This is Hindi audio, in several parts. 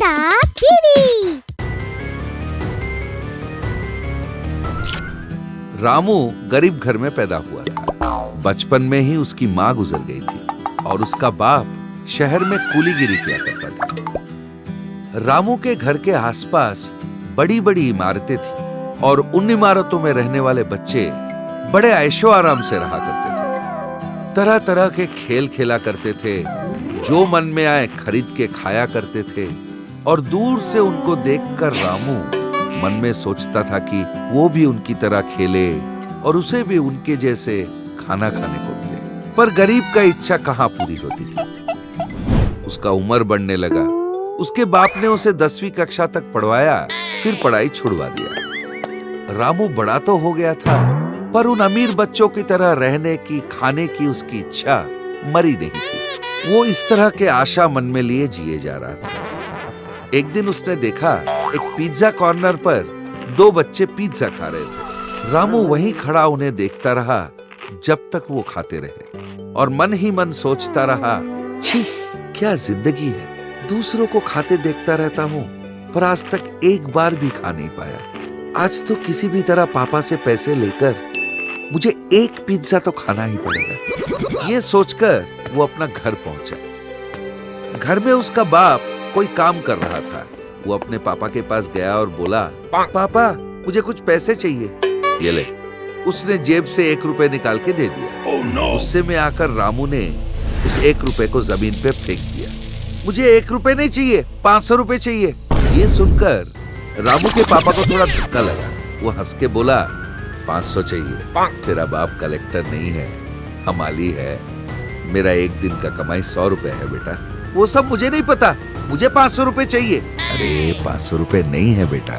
बेटा टीवी। रामू गरीब घर में पैदा हुआ था। बचपन में ही उसकी माँ गुजर गई थी और उसका बाप शहर में कूलीगिरी किया करता था। रामू के घर के आसपास बड़ी बड़ी इमारतें थी और उन इमारतों में रहने वाले बच्चे बड़े ऐशो आराम से रहा करते थे। तरह तरह के खेल खेला करते थे, जो मन में आए खरीद के खाया करते थे और दूर से उनको देखकर रामू मन में सोचता था कि वो भी उनकी तरह खेले और उसे भी उनके जैसे खाना खाने को मिले। पर गरीब का इच्छा कहाँ पूरी होती थी। उसका उम्र बढ़ने लगा। उसके बाप ने उसे 10वीं कक्षा तक पढ़वाया, फिर पढ़ाई छुड़वा दिया। रामू बड़ा तो हो गया था, पर उन अमीर बच्चों की तरह रहने की, खाने की उसकी इच्छा मरी नहीं थी। वो इस तरह के आशा मन में लिए जिए जा रहा था। एक दिन उसने देखा एक पिज्जा कॉर्नर पर 2 बच्चे पिज्जा खा रहे थे। रामू वहीं खड़ा उन्हें देखता रहा जब तक वो खाते रहे और मन ही मन सोचता रहा, छी क्या जिंदगी है, दूसरों को खाते देखता रहता हूँ पर आज तक एक बार भी खा नहीं पाया। आज तो किसी भी तरह पापा से पैसे लेकर मुझे एक पिज्जा तो खाना ही पड़ेगा। ये सोचकर वो अपना घर पहुंचा। घर में उसका बाप कोई काम कर रहा था। वो अपने पापा के पास गया और बोला, पापा मुझे कुछ पैसे चाहिए। ये ले। उसने जेब से 1 रुपए निकाल के दे दिया। गुस्से में आकर रामू ने उस 1 रुपए को जमीन पे फेंक दिया। मुझे 1 रुपए नहीं चाहिए, 500 रुपए चाहिए। ये सुनकर रामू के पापा को थोड़ा धक्का लगा। वो हंस के बोला, 500 चाहिए? तेरा बाप कलेक्टर नहीं है, हमाली है। मेरा एक दिन का कमाई 100 रुपए है बेटा। वो सब मुझे नहीं पता, मुझे 500 रुपए चाहिए। अरे 500 रुपए नहीं है बेटा।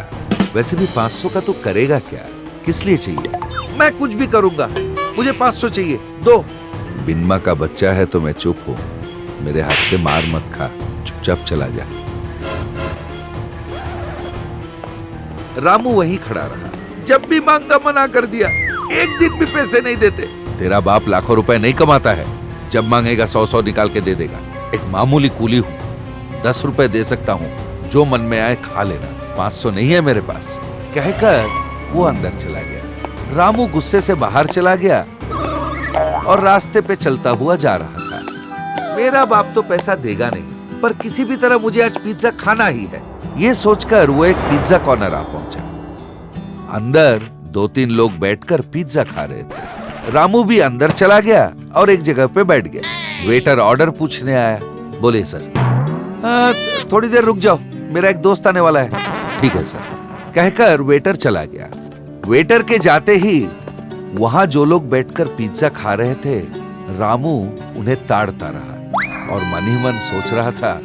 वैसे भी 500 का तो करेगा क्या, किस लिए चाहिए? मैं कुछ भी करूंगा, मुझे 500 चाहिए, दो। बिन मां का बच्चा है तो मैं चुप हूं। मेरे हाथ से मार मत खा, चुपचाप चला जा। रामू वहीं खड़ा रहा। जब भी मांगा मना कर दिया, एक दिन भी पैसे नहीं देते। तेरा बाप लाखों रुपए नहीं कमाता है, जब मांगेगा 100 निकाल के दे देगा। एक मामूली कूली हूँ, 10 रुपए दे सकता हूँ, जो मन में आए खा लेना। 500 नहीं है मेरे पास, कहकर वो अंदर चला गया। रामू गुस्से से बाहर चला गया और रास्ते पे चलता हुआ जा रहा था। मेरा बाप तो पैसा देगा नहीं, पर किसी भी तरह मुझे आज पिज्जा खाना ही है। ये सोचकर वो एक पिज्जा कॉर्नर आ पहुंचा। अंदर 2-3 लोग बैठकर पिज्जा खा रहे थे। रामू भी अंदर चला गया और एक जगह पे बैठ गया। वेटर ऑर्डर पूछने आया। बोले, सर थोड़ी देर रुक जाओ, मेरा एक दोस्त आने वाला है। ठीक है सर, कहकर वेटर चला गया। वेटर के जाते ही वहां जो लोग बैठकर पिज्जा खा रहे थे, रामू उन्हें ताड़ता रहा और मन ही मन सोच रहा था,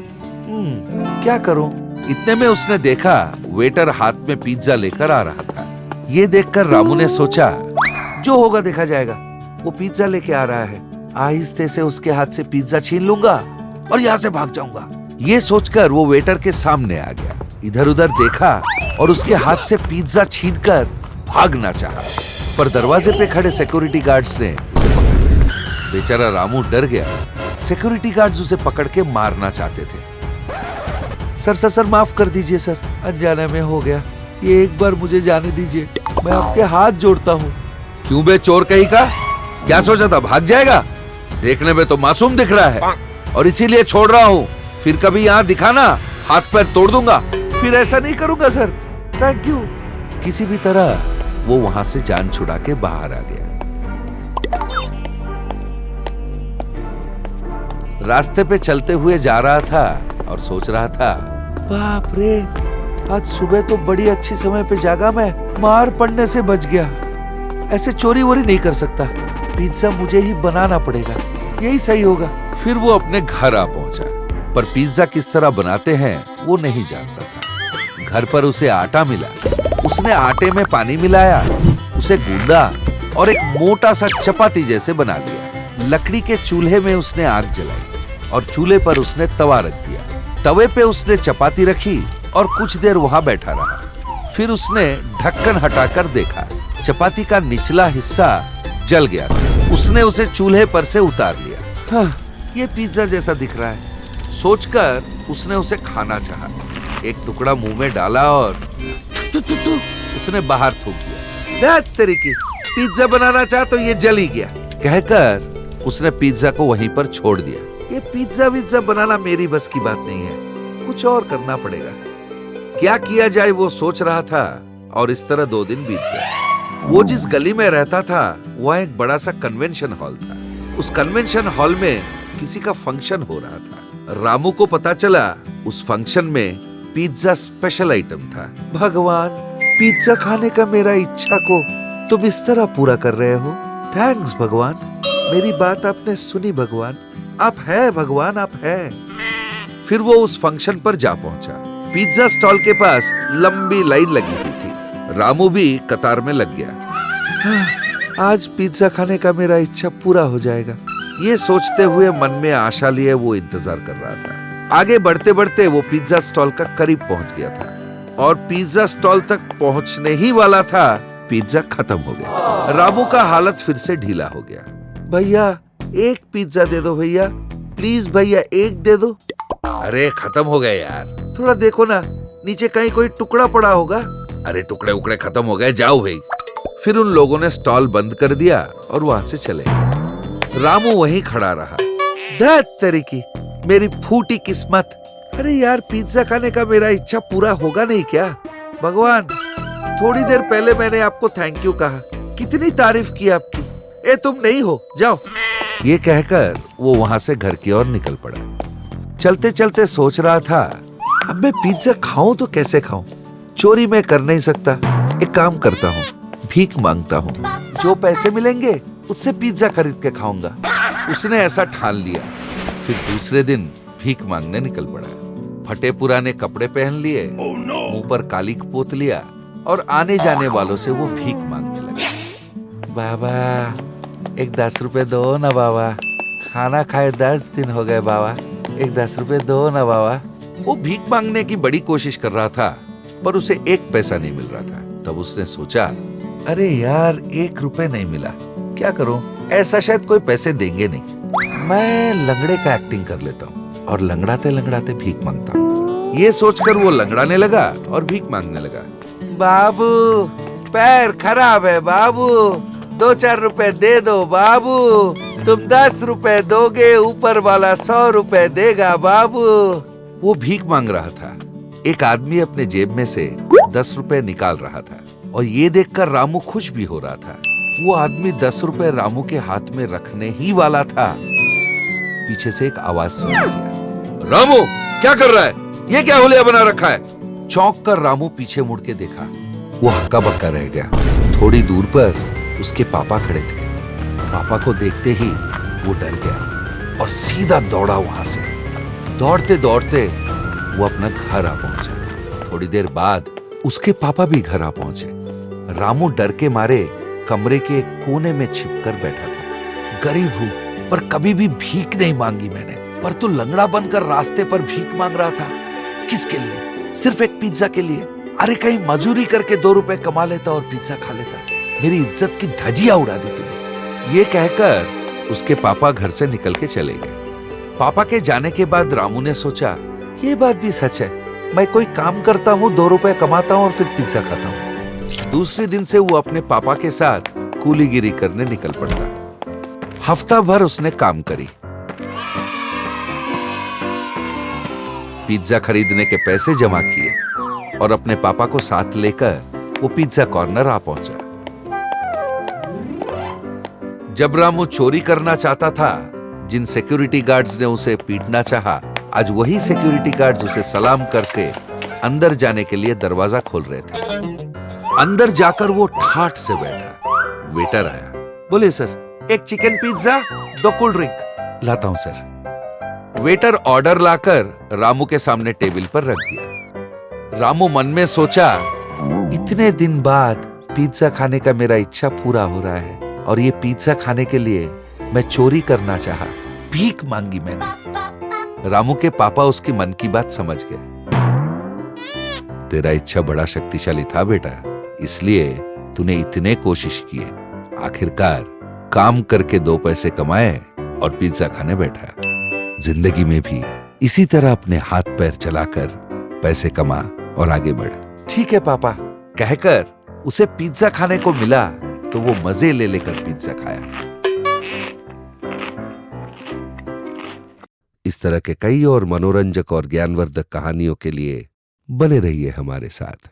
क्या करूं? इतने में उसने देखा वेटर हाथ में पिज्जा लेकर आ रहा था। ये देखकर रामू ने सोचा, जो होगा देखा जाएगा। वो पिज्जा लेके आ रहा है, आहिस्ते से उसके हाथ से पिज्जा छीन लूंगा और यहाँ से भाग जाऊंगा। ये सोचकर वो वेटर के सामने आ गया। इधर उधर देखा और उसके हाथ से पिज्जा छीनकर भागना चाहा, पर दरवाजे पे खड़े सिक्योरिटी गार्ड्स ने उसे पकड़ लिया। बेचारा रामू डर गया। सिक्योरिटी गार्ड्स उसे पकड़ के मारना चाहते थे। सर माफ कर दीजिए सर, अनजाने में हो गया। ये एक बार मुझे जाने दीजिए, मैं आपके हाथ जोड़ता हूँ। क्यों बे चोर कहीं का? क्या सोचा था भाग जाएगा? देखने में तो मासूम दिख रहा है और इसीलिए छोड़ रहा हूँ। फिर कभी यहाँ दिखाना, हाथ पैर तोड़ दूंगा। फिर ऐसा नहीं करूंगा सर, थैंक यू। किसी भी तरह वो वहां से जान छुड़ा के बाहर आ गया। रास्ते पे चलते हुए जा रहा था और सोच रहा था, बाप रे, आज सुबह तो बड़ी अच्छी समय पे जागा मैं, मार पड़ने से बच गया। ऐसे चोरी वोरी नहीं कर सकता, पिज्जा मुझे ही बनाना पड़ेगा, यही सही होगा। फिर वो अपने घर आ पहुंचा, पर पिज्जा किस तरह बनाते हैं वो नहीं जानता था। घर पर उसे आटा मिला। उसने आटे में पानी मिलाया, उसे गूंदा और एक मोटा सा चपाती जैसे बना लिया। लकड़ी के चूल्हे में उसने आग जलाई और चूल्हे पर उसने तवा रख दिया। तवे पे उसने चपाती रखी और कुछ देर वहां बैठा रहा। फिर उसने ढक्कन हटाकर देखा, चपाती का निचला हिस्सा जल गया था। उसने उसे चूल्हे पर से उतार लिया। हाँ, ये पिज्जा जैसा दिख रहा है। सोचकर उसने उसे खाना चाहा। एक टुकड़ा मुंह में डाला और उसने बाहर थूक दिया। दैट तेरी की, पिज्जा बनाना चाहा तो ये जल ही गया, कहकर उसने पिज्जा को वहीं पर छोड़ दिया। ये पिज्जा विज्जा बनाना मेरी बस की बात नहीं है, कुछ और करना पड़ेगा। क्या किया जाए वो सोच रहा था और इस तरह 2 दिन बीत गए। वो जिस गली में रहता था वह एक बड़ा सा कन्वेंशन हॉल था। उस कन्वेंशन हॉल में किसी का फंक्शन हो रहा था। रामू को पता चला उस फंक्शन में पिज्जा स्पेशल आइटम था। भगवान, पिज्जा खाने का मेरा इच्छा को तुम इस तरह पूरा कर रहे हो। थैंक्स भगवान, मेरी बात आपने सुनी भगवान। आप है भगवान, आप है। फिर वो उस फंक्शन पर जा पहुंचा। पिज्जा स्टॉल के पास लंबी लाइन लगी हुई थी। रामू भी कतार में लग गया। आज पिज्जा खाने का मेरा इच्छा पूरा हो जाएगा, ये सोचते हुए मन में आशा लिए वो इंतजार कर रहा था। आगे बढ़ते बढ़ते वो पिज्जा स्टॉल का करीब पहुंच गया था और पिज्जा स्टॉल तक पहुंचने ही वाला था, पिज्जा खत्म हो गया। रामू का हालत फिर से ढीला हो गया। भैया एक पिज्जा दे दो भैया, प्लीज भैया एक दे दो। अरे खत्म हो गए यार, थोड़ा देखो ना, नीचे कहीं कोई टुकड़ा पड़ा होगा। अरे टुकड़े उकड़े खत्म हो गए, जाओ भाई। फिर उन लोगों ने स्टॉल बंद कर दिया और वहां से चले गए। रामू वहीं खड़ा रहा। दैट तेरी की, मेरी फूटी किस्मत। अरे यार, पिज्जा खाने का मेरा इच्छा पूरा होगा नहीं क्या? भगवान, थोड़ी देर पहले मैंने आपको थैंक यू कहा, कितनी तारीफ की आपकी। ए तुम नहीं हो, जाओ। ये कहकर वो वहां से घर की ओर निकल पड़ा। चलते चलते सोच रहा था, अब मैं पिज्जा खाऊं तो कैसे खाऊं? चोरी मैं कर नहीं सकता। एक काम करता हूँ, भीख मांगता हूँ, जो पैसे मिलेंगे उससे पिज्जा खरीद के खाऊंगा। उसने ऐसा ठान लिया। फिर दूसरे दिन भीख मांगने निकल पड़ा। फटे पुराने कपड़े पहन लिए, मुंह पर कालिक पोत लिया और आने जाने वालों से वो भीख मांगने लगा। बाबा एक 10 रुपए दो ना बाबा, खाना खाए 10 दिन हो गए बाबा, एक 10 रुपए दो ना बाबा। वो भीख मांगने की बड़ी कोशिश कर रहा था पर उसे 1 पैसा नहीं मिल रहा था। तब उसने सोचा, अरे यार 1 रुपए नहीं मिला, क्या करूं? ऐसा शायद कोई पैसे देंगे नहीं। मैं लंगड़े का एक्टिंग कर लेता हूँ और लंगड़ाते लंगड़ाते भीख मांगता हूँ। ये सोचकर वो लंगड़ाने लगा और भीख मांगने लगा। बाबू पैर खराब है बाबू, 2-4 रुपए दे दो बाबू। तुम 10 रुपए दोगे, ऊपर वाला 100 रुपए देगा बाबू। वो भीख मांग रहा था। एक आदमी अपने जेब में से 10 रुपए निकाल रहा था और ये देखकर रामू खुश भी हो रहा था। वो आदमी 10 रुपए रामू के हाथ में रखने ही वाला था, पीछे से एक आवाज सुनाई दिया। रामू क्या कर रहा है? ये क्या हुलिया बना रखा है? चौंक कर रामू पीछे मुड़ के देखा। वो हक्का बक्का रह गया। थोड़ी दूर पर उसके पापा खड़े थे। पापा को देखते ही वो डर गया और सीधा दौड़ा वहां से। दौड़ते दौड़ते वो अपना घर आ पहुंचा। थोड़ी देर बाद उसके पापा भी घर आ पहुंचे। रामू डर के मारे कमरे के एक कोने में छिपकर बैठा था। गरीब हूं पर कभी भी भीख नहीं मांगी मैंने, पर तू लंगड़ा बनकर रास्ते पर भीख मांग रहा था। किसके लिए? सिर्फ एक पिज्जा के लिए। अरे कहीं मजूरी करके 2 रुपए कमा लेता और पिज्जा खा लेता। मेरी इज्जत की धजियां उड़ा दी तूने। ये कहकर उसके पापा घर से निकल के चले गए। पापा के जाने के बाद रामू ने सोचा, ये बात भी सच है, मैं कोई काम करता हूँ, 2 रुपए कमाता हूँ और फिर पिज्जा खाता हूँ। दूसरे दिन से वो अपने पापा के साथ कूलीगिरी करने निकल पड़ता। हफ्ता भर उसने काम करी। पिज्जा खरीदने के पैसे जमा किए और अपने पापा को साथ लेकर वो पिज्जा कॉर्नर आ पहुंचा। जब रामू चोरी करना चाहता था, जिन सिक्योरिटी गार्ड्स ने उसे पीटना चाहा, आज वही सिक्योरिटी गार्ड्स उसे सलाम करके अंदर जाने के लिए दरवाजा खोल रहे थे। अंदर जाकर वो ठाठ से बैठा। वेटर आया। बोले सर, एक चिकन पिज्जा, 2 कोल्ड ड्रिंक। लाता हूं सर। वेटर ऑर्डर लाकर रामू के सामने टेबल पर रख दिया। रामू मन में सोचा, इतने दिन बाद पिज्जा खाने का मेरा इच्छा पूरा हो रहा है और ये पिज्जा खाने के लिए मैं चोरी करना चाहा, भीख मांगी मैंने। रामू के पापा उसकी मन की बात समझ गए। तेरा इच्छा बड़ा शक्तिशाली था बेटा, इसलिए तूने इतने कोशिश किए। आखिरकार काम करके 2 पैसे कमाए और पिज्जा खाने बैठा। जिंदगी में भी इसी तरह अपने हाथ पैर चलाकर पैसे कमा और आगे बढ़। ठीक है पापा कहकर उसे पिज्जा खाने को मिला तो वो मजे ले लेकर पिज्जा खाया। इस तरह के कई और मनोरंजक और ज्ञानवर्धक कहानियों के लिए बने रहिए हमारे साथ।